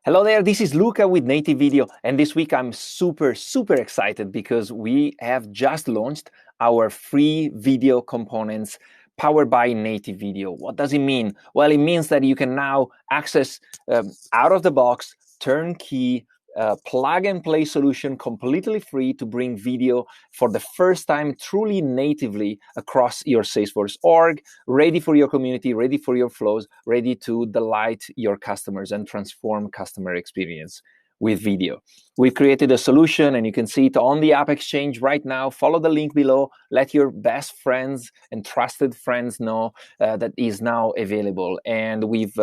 Hello there, this is Luca with Native Video, and this week I'm super excited because we have just launched our free video components powered by Native Video. What does it mean? Well, it means that you can now access out of the box, turnkey, plug and play solution completely free to bring video for the first time truly natively across your Salesforce org, ready for your community, ready for your flows, ready to delight your customers and transform customer experience with video. We've created a solution and you can see it on the App Exchange right now. Follow the link below. Let your best friends and trusted friends know that is now available. And we've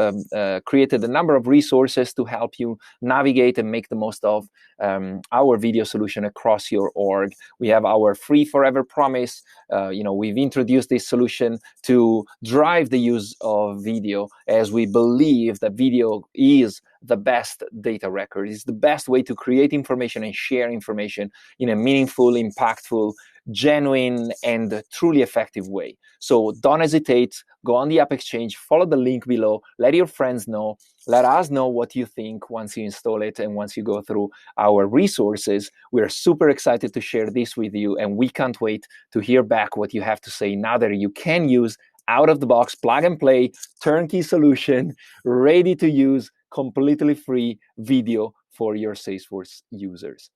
created a number of resources to help you navigate and make the most of our video solution across your org. We have our free forever promise. We've introduced this solution to drive the use of video, as we believe that video is the best data record. It's the best way to create information and share information in a meaningful, impactful, genuine, and truly effective way. So don't hesitate, go on the App Exchange, follow the link below, let your friends know, let us know what you think once you install it and once you go through our resources. We're super excited to share this with you, and we can't wait to hear back what you have to say now that you can use out of the box, plug and play, turnkey solution, ready to use, completely free video for your Salesforce users.